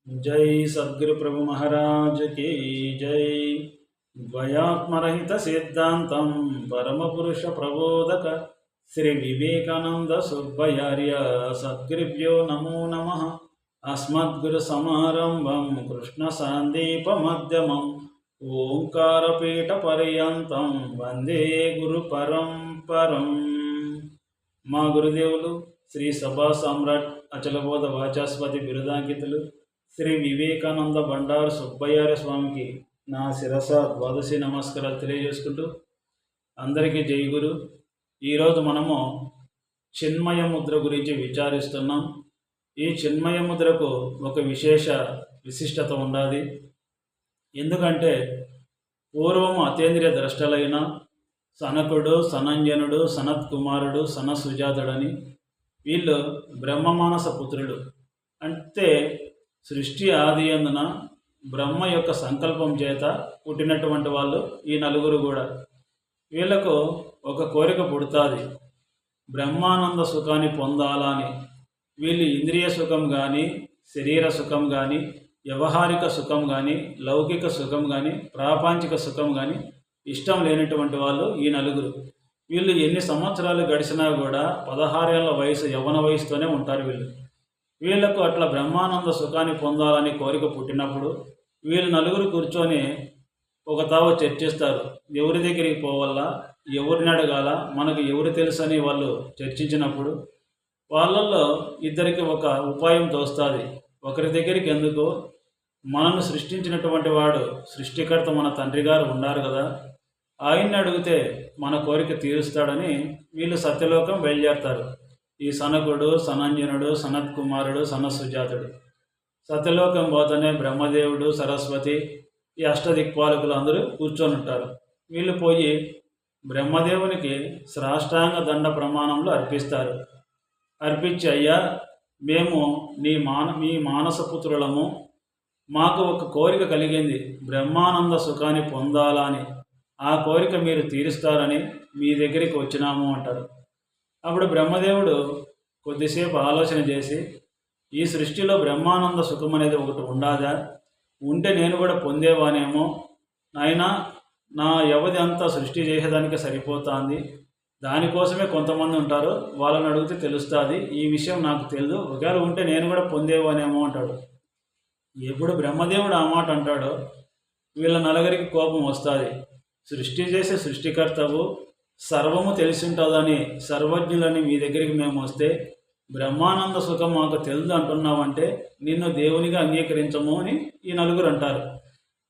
जय सद्गुरु प्रभु महाराज की जय। द्वयात्मरहित सिद्धांतं परम पुरुष प्रबोधक श्री विवेकानंद सुब्बयार्य सद्गुरुभ्यो नमो नमः। अस्मद्गुरु समारंभं कृष्ण सांदीप मध्यमं ओंकारपीठ पर्यंतं वंदे गुरु परंपरं। మా గురుదేవులు శ్రీ సభా సామ్రాట్ అచలబోధ వాచస్పతి బిరుదాంకితులు శ్రీ వివేకానంద బండారు సుబ్బయ్యార్య స్వామికి నా శిరస ద్వాదశి నమస్కారాలు తెలియజేసుకుంటూ అందరికీ జై గురు. ఈరోజు మనము చిన్మయ ముద్ర గురించి విచారిస్తున్నాం. ఈ చిన్మయ ముద్రకు ఒక విశిష్టత ఉన్నది. ఎందుకంటే పూర్వము అతేంద్రియ ద్రష్టలైన సనకుడు, సనంజనుడు, సనత్ కుమారుడు, సనసుజాతుడని వీళ్ళు బ్రహ్మమానస పుత్రుడు. అంటే సృష్టి ఆది అందున బ్రహ్మ యొక్క సంకల్పం చేత పుట్టినటువంటి వాళ్ళు ఈ నలుగురు కూడా. వీళ్ళకు ఒక కోరిక పుడుతుంది, బ్రహ్మానంద సుఖాన్ని పొందాలని. వీళ్ళు ఇంద్రియ సుఖం కానీ, శరీర సుఖం కానీ, వ్యవహారిక సుఖం కానీ, లౌకిక సుఖం కానీ, ప్రాపంచిక సుఖం కానీ ఇష్టం లేనటువంటి వాళ్ళు ఈ నలుగురు. వీళ్ళు ఎన్ని సంవత్సరాలు గడిచినా కూడా 16 ఏళ్ళ వయసు, యవ్వన వయసుతోనే ఉంటారు వీళ్ళు. వీళ్లకు అట్లా బ్రహ్మానంద సుఖాన్ని పొందాలని కోరిక పుట్టినప్పుడు వీళ్ళు నలుగురు కూర్చొని ఒక తావు చర్చిస్తారు. ఎవరి దగ్గరికి పోవాలా, ఎవరిని అడగాల, మనకు ఎవరు తెలుసని వాళ్ళు చర్చించినప్పుడు వాళ్ళల్లో ఇద్దరికి ఒక ఉపాయం తోస్తుంది. ఒకరి దగ్గరికి ఎందుకు, మనను సృష్టించినటువంటి వాడు సృష్టికర్త మన తండ్రి గారు ఉన్నారు కదా, ఆయన్ని అడిగితే మన కోరిక తీరుస్తాడని వీళ్ళు సత్యలోకం బయలుదేరతారు. ఈ సనకుడు, సనంజనుడు, సనత్ కుమారుడు, సనసుజాతుడు సత్యలోకం పోతేనే బ్రహ్మదేవుడు, సరస్వతి, ఈ అష్టదిక్పాలకులు అందరూ కూర్చొని ఉంటారు. వీళ్ళు పోయి బ్రహ్మదేవునికి సాష్టాంగ దండ ప్రమాణంలో అర్పిస్తారు. అర్పించి, అయ్యా మేము మీ మానసపుత్రులము, మాకు ఒక కోరిక కలిగింది, బ్రహ్మానంద సుఖాన్ని పొందాలని. ఆ కోరిక మీరు తీరుస్తారని మీ దగ్గరికి వచ్చినాము అంటారు. అప్పుడు బ్రహ్మదేవుడు కొద్దిసేపు ఆలోచన చేసి, ఈ సృష్టిలో బ్రహ్మానంద సుఖం అనేది ఒకటి ఉండాదా, ఉంటే నేను కూడా పొందేవానేమో నాయనా, నా వ్యవధి అంతా సృష్టి చేసేదానికి సరిపోతుంది, దానికోసమే కొంతమంది ఉంటారు, వాళ్ళని అడిగితే తెలుస్తుంది, ఈ విషయం నాకు తెలియదు, ఒకవేళ ఉంటే నేను కూడా పొందేవానేమో అంటాడు. ఎప్పుడు బ్రహ్మదేవుడు ఆ మాట అంటాడో వీళ్ళ నలుగురికి కోపం వస్తుంది. సృష్టి చేసే సృష్టికర్తవు, సర్వము తెలిసి ఉంటుందని సర్వజ్ఞులని మీ దగ్గరికి మేము వస్తే బ్రహ్మానంద సుఖం మాకు తెలియదు అంటున్నావంటే నిన్ను దేవునిగా అంగీకరించము అని ఈ నలుగురు అంటారు.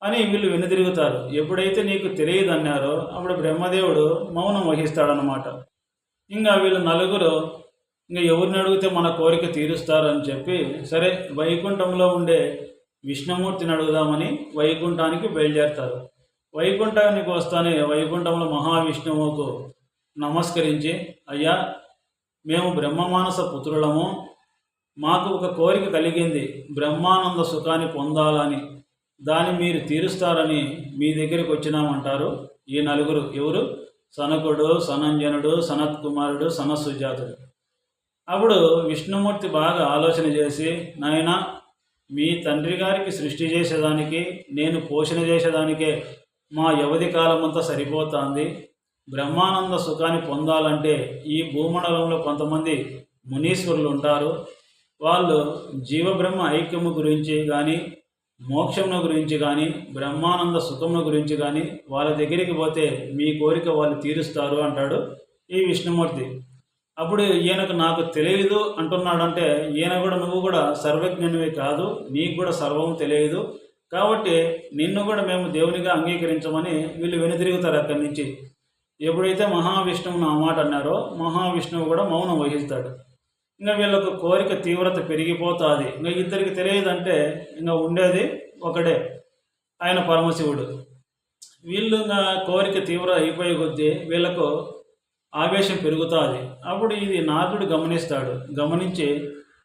అని వీళ్ళు వెనుదిరుగుతారు. ఎప్పుడైతే నీకు తెలియదు అన్నారో అప్పుడు బ్రహ్మదేవుడు మౌనం వహిస్తాడనమాట. ఇంకా వీళ్ళు నలుగురు ఇంకా ఎవరిని అడిగితే మన కోరిక తీరుస్తారని చెప్పి, సరే వైకుంఠంలో ఉండే విష్ణుమూర్తిని అడుగుదామని వైకుంఠానికి బయలుదేరుతారు. వైకుంఠానికి వస్తానే వైకుంఠంలో మహావిష్ణువుకు నమస్కరించి, అయ్యా మేము బ్రహ్మమానస పుత్రులము, మాకు ఒక కోరిక కలిగింది, బ్రహ్మానంద సుఖాన్ని పొందాలని, దాన్ని మీరు తీరుస్తారని మీ దగ్గరికి వచ్చినామంటారు ఈ నలుగురు. ఎవరు? సనకుడు, సనంజనుడు, సనత్ కుమారుడు, సనసుజాతుడు. అప్పుడు విష్ణుమూర్తి బాగా ఆలోచన చేసి, నాయనా మీ తండ్రి గారికి సృష్టి చేసేదానికి, నేను పోషణ చేసేదానికే మా వ్యవధి కాలం అంతా సరిపోతుంది, బ్రహ్మానంద సుఖాన్ని పొందాలంటే ఈ భూమండలంలో కొంతమంది మునీశ్వరులు ఉంటారు, వాళ్ళు జీవబ్రహ్మ ఐక్యము గురించి కానీ, మోక్షమును గురించి కానీ, బ్రహ్మానంద సుఖమును గురించి కానీ వాళ్ళ దగ్గరికి పోతే మీ కోరిక వాళ్ళు తీరుస్తారు అంటాడు ఈ విష్ణుమూర్తి. అప్పుడు ఈయనకు నాకు తెలియదు అంటున్నాడంటే, ఈయన కూడా నువ్వు కూడా సర్వజ్ఞునివి కాదు, నీకు కూడా సర్వము తెలియదు, కాబట్టి నిన్ను కూడా మేము దేవునిగా అంగీకరించమని వీళ్ళు వెనుదిరుగుతారు అక్కడి నుంచి. ఎప్పుడైతే మహావిష్ణువును ఆ మాట అన్నారో మహావిష్ణువు కూడా మౌనం వహిస్తాడు. ఇంకా వీళ్ళకు కోరిక తీవ్రత పెరిగిపోతుంది. ఇంకా ఇద్దరికి తెలియదంటే ఇంకా ఉండేది ఒకడే, ఆయన పరమశివుడు. వీళ్ళు ఇంకా కోరిక తీవ్ర అయిపోయే కొద్దీ వీళ్ళకు ఆవేశం పెరుగుతుంది. అప్పుడు ఇది నారదుడు గమనిస్తాడు. గమనించి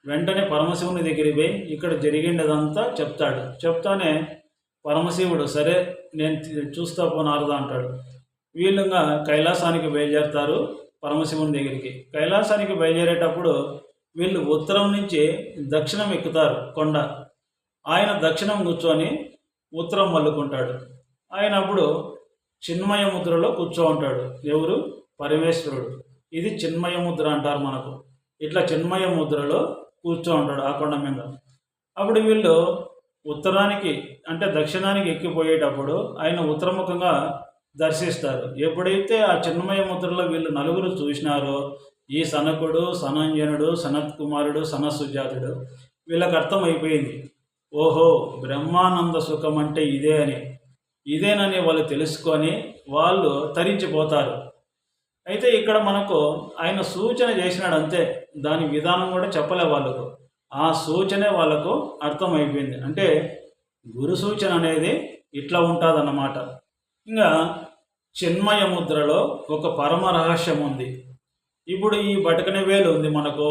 వెంటనే పరమశివుని దగ్గరికి పోయి ఇక్కడ జరిగిండదంతా చెప్తాడు. చెప్తానే పరమశివుడు సరే నేను చూస్తా పోనారదా అంటాడు. వీళ్ళుగా కైలాసానికి బయలుదేరుతారు పరమశివుని దగ్గరికి. కైలాసానికి బయలుదేరేటప్పుడు వీళ్ళు ఉత్తరం నుంచి దక్షిణం ఎక్కుతారు కొండ. ఆయన దక్షిణం కూర్చొని ఉత్తరం మల్లుకుంటాడు. ఆయన అప్పుడు చిన్మయ ముద్రలో కూర్చో ఉంటాడు. ఎవరు? పరమేశ్వరుడు. ఇది చిన్మయ ముద్ర అంటారు మనకు. ఇట్లా చిన్మయ ముద్రలో కూర్చో ఉంటాడు ఆ కొండ మీద. అప్పుడు వీళ్ళు ఉత్తరానికి అంటే దక్షిణానికి ఎక్కిపోయేటప్పుడు ఆయన ఉత్తరముఖంగా దర్శిస్తారు. ఎప్పుడైతే ఆ చిన్మయ ముద్రలో వీళ్ళు నలుగురు చూసినారో, ఈ సనకుడు, సనంజనుడు, సనత్ కుమారుడు, సనత్సుజాతుడు, వీళ్ళకి అర్థమైపోయింది, ఓహో బ్రహ్మానంద సుఖం అంటే ఇదే అని. ఇదేనని వాళ్ళు తెలుసుకొని వాళ్ళు తరించిపోతారు. అయితే ఇక్కడ మనకు ఆయన సూచన చేసినాడు అంతే, దాని విధానం కూడా చెప్పలే వాళ్ళకు. ఆ సూచనే వాళ్ళకు అర్థమైపోయింది. అంటే గురు సూచన అనేది ఇట్లా ఉంటుందన్నమాట. ఇంకా చిన్మయ ముద్రలో ఒక పరమ రహస్యం ఉంది. ఇప్పుడు ఈ బటకని వేలు ఉంది మనకు,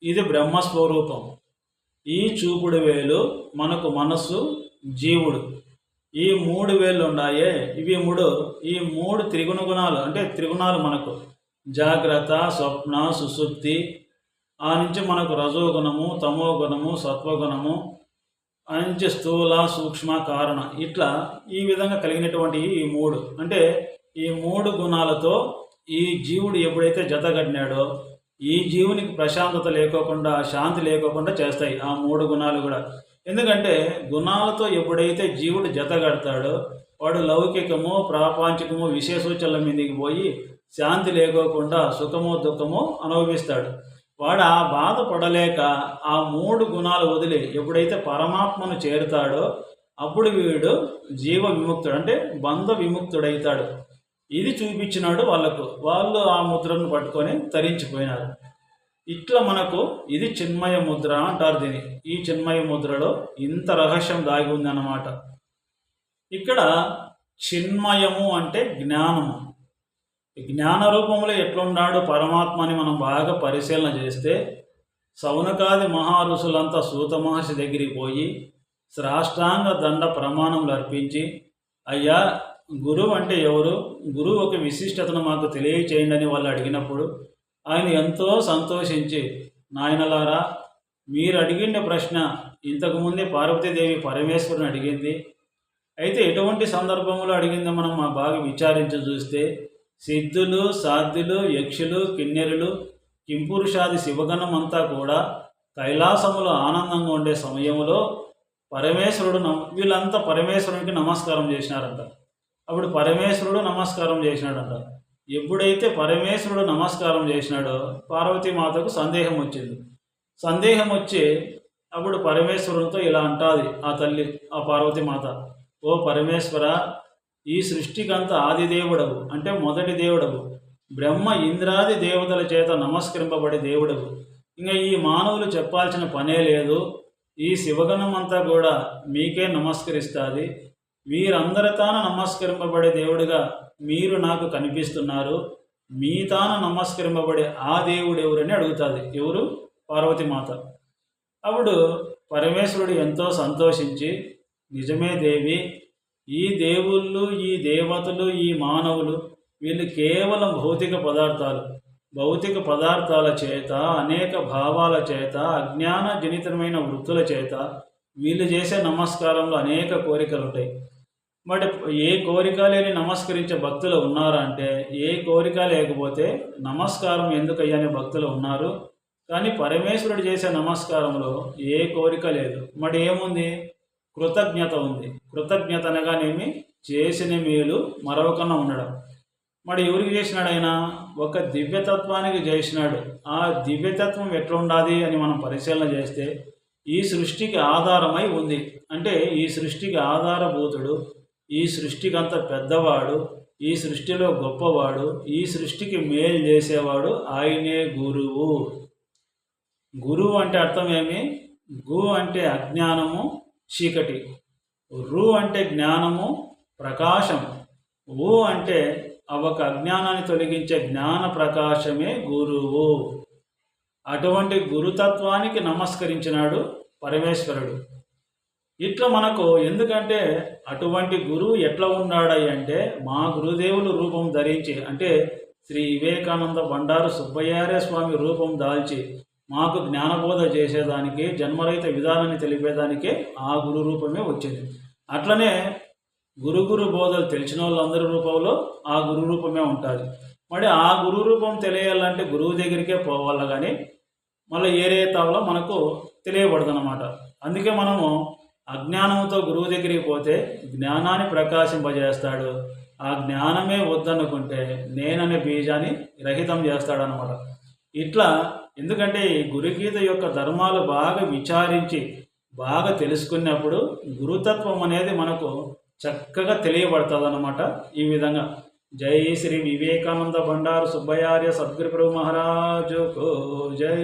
ఇది బ్రహ్మస్వరూపం. ఈ చూపుడు వేలు మనకు మనస్సు, జీవుడు. ఈ 3 వేళ్ళు ఉన్నాయే, ఈ మూడు త్రిగుణ గుణాలు. అంటే త్రిగుణాలు మనకు జాగ్రత్త, స్వప్న, సుషుప్తి. ఆ నుంచి మనకు రజోగుణము, తమో గుణము, సత్వగుణము, ఆ నుంచి స్థూల, సూక్ష్మ, కారణ. ఇట్లా ఈ విధంగా కలిగినటువంటి ఈ 3 అంటే ఈ 3 గుణాలతో ఈ జీవుడు ఎప్పుడైతే జతగట్టినాడో ఈ జీవునికి ప్రశాంతత లేకోకుండా, శాంతి లేకోకుండా చేస్తాయి ఆ 3 గుణాలు కూడా. ఎందుకంటే గుణాలతో ఎప్పుడైతే జీవుడు జతగడతాడో వాడు లౌకికము, ప్రాపంచికము, విశేషోచనల మీదకి పోయి శాంతి లేకోకుండా సుఖము, దుఃఖము అనుభవిస్తాడు. వాడు ఆ బాధ పడలేక ఆ 3 గుణాలు వదిలి ఎప్పుడైతే పరమాత్మను చేరుతాడో అప్పుడు వీడు జీవ విముక్తుడు అంటే బంధ విముక్తుడైతాడు. ఇది చూపించినాడు వాళ్ళకు. వాళ్ళు ఆ ముద్రను పట్టుకొని తరించిపోయినారు. ఇట్లా మనకు ఇది చిన్మయ ముద్ర అంటారు దీన్ని. ఈ చిన్మయ ముద్రలో ఇంత రహస్యం దాగి ఉందన్నమాట. ఇక్కడ చిన్మయము అంటే జ్ఞానము. జ్ఞాన రూపంలో ఎట్లున్నాడు పరమాత్మ అని మనం బాగా పరిశీలన చేస్తే, సౌనకాది మహారుషులంతా సూత మహర్షి దగ్గరికి పోయి శ్రాష్టాంగ దండ ప్రమాణములు అర్పించి, అయ్యా గురువు అంటే ఎవరు, గురువు ఒక విశిష్టతను మాకు తెలియచేయండి అని వాళ్ళు అడిగినప్పుడు ఆయన ఎంతో సంతోషించి, నాయనలారా మీరు అడిగిన ప్రశ్న ఇంతకుముందే పార్వతీదేవి పరమేశ్వరుని అడిగింది. అయితే ఎటువంటి సందర్భంలో అడిగిందో మనం బాగా విచారించి చూస్తే, సిద్ధులు, సాధ్యులు, యక్షులు, కిన్నెరులు, కింపురుషాది శివగణం అంతా కూడా కైలాసములో ఆనందంగా ఉండే సమయంలో వీళ్ళంతా పరమేశ్వరునికి నమస్కారం చేసినారంట. అప్పుడు పరమేశ్వరుడు నమస్కారం చేసినాడంట. ఎప్పుడైతే పరమేశ్వరుడు నమస్కారం చేసినాడో పార్వతీమాతకు సందేహం వచ్చింది. సందేహం వచ్చి అప్పుడు పరమేశ్వరునితో ఇలా అంటాది ఆ తల్లి, ఆ పార్వతీమాత, ఓ పరమేశ్వర, ఈ సృష్టికంతా ఆది దేవుడవు అంటే మొదటి దేవుడవు, బ్రహ్మ ఇంద్రాది దేవతల చేత నమస్కరింపబడే దేవుడవు. ఇంకా ఈ మానవులు చెప్పాల్సిన పనే లేదు. ఈ శివగణం అంతా కూడా మీకే నమస్కరిస్తుంది. వీరందరి తాన నమస్కరింపబడే దేవుడిగా మీరు నాకు కనిపిస్తున్నారు. మీ తాన నమస్కరింపబడే ఆ దేవుడు ఎవరని అడుగుతుంది. ఎవరు? పార్వతీమాత. అప్పుడు పరమేశ్వరుడు ఎంతో సంతోషించి, నిజమే దేవి, ఈ దేవుళ్ళు, ఈ దేవతలు, ఈ మానవులు వీళ్ళు కేవలం భౌతిక పదార్థాల చేత, అనేక భావాల చేత, అజ్ఞాన జనితమైన వృత్తుల చేత వీళ్ళు చేసే నమస్కారంలో అనేక కోరికలు ఉంటాయి. బట్ ఏ కోరిక లేని నమస్కరించే భక్తులు ఉన్నారా అంటే, ఏ కోరిక లేకపోతే నమస్కారం ఎందుకయ్యనే భక్తులు ఉన్నారు. కానీ పరమేశ్వరుడు చేసే నమస్కారంలో ఏ కోరిక లేదు. మరి ఏముంది? కృతజ్ఞత ఉంది. కృతజ్ఞత అనగానేమి? చేసిన మేలు మరొకన్నా ఉండడం. మరి ఎవరికి చేసినాడు ఆయన? ఒక దివ్యతత్వానికి చేసినాడు. ఆ దివ్యతత్వం ఎట్లుండాది అని మనం పరిశీలన చేస్తే, ఈ సృష్టికి ఆధారమై ఉంది. అంటే ఈ సృష్టికి ఆధారభూతుడు, ఈ సృష్టికి అంత పెద్దవాడు, ఈ సృష్టిలో గొప్పవాడు, ఈ సృష్టికి మేలు చేసేవాడు ఆయనే గురువు. గురువు అంటే అర్థం ఏమి? గు అంటే అజ్ఞానము, చీకటి. రు అంటే జ్ఞానము, ప్రకాశం. ఊ అంటే ఒక అజ్ఞానాన్ని తొలగించే జ్ఞాన ప్రకాశమే గురువు. అటువంటి గురుతత్వానికి నమస్కరించినాడు పరమేశ్వరుడు. ఇట్లా మనకు ఎందుకంటే అటువంటి గురువు ఎట్లా ఉన్నాడయి అంటే, మా గురుదేవులు రూపం ధరించి అంటే శ్రీ వివేకానంద బండారు సుబ్బయ్యార్య స్వామి రూపం దాల్చి మాకు జ్ఞానబోధ చేసేదానికి, జన్మరహిత విధానాన్ని తెలిపేదానికే ఆ గురు రూపమే వచ్చింది. అట్లనే గురు బోధలు తెలిసిన వాళ్ళందరి రూపంలో ఆ గురు రూపమే ఉంటుంది. మరి ఆ గురు రూపం తెలియాలంటే గురువు దగ్గరికే పోవాలి, కానీ మళ్ళీ ఏరే తావలో మనకు తెలియబడదు అన్నమాట. అందుకే మనము అజ్ఞానంతో గురువు దగ్గరికి పోతే జ్ఞానాన్ని ప్రకాశింపజేస్తాడు. ఆ జ్ఞానమే వద్దనుకుంటే నేననే బీజాన్ని రహితం చేస్తాడనమాట. ఇట్లా ఎందుకంటే ఈ గురుగీత యొక్క ధర్మాలు బాగా విచారించి బాగా తెలుసుకున్నప్పుడు గురుతత్వం అనేది మనకు చక్కగా తెలియబడుతుంది అన్నమాట. ఈ విధంగా జై శ్రీ వివేకానంద బండారు సుబ్బయార్య సద్గురు ప్రభు మహారాజుకు జై.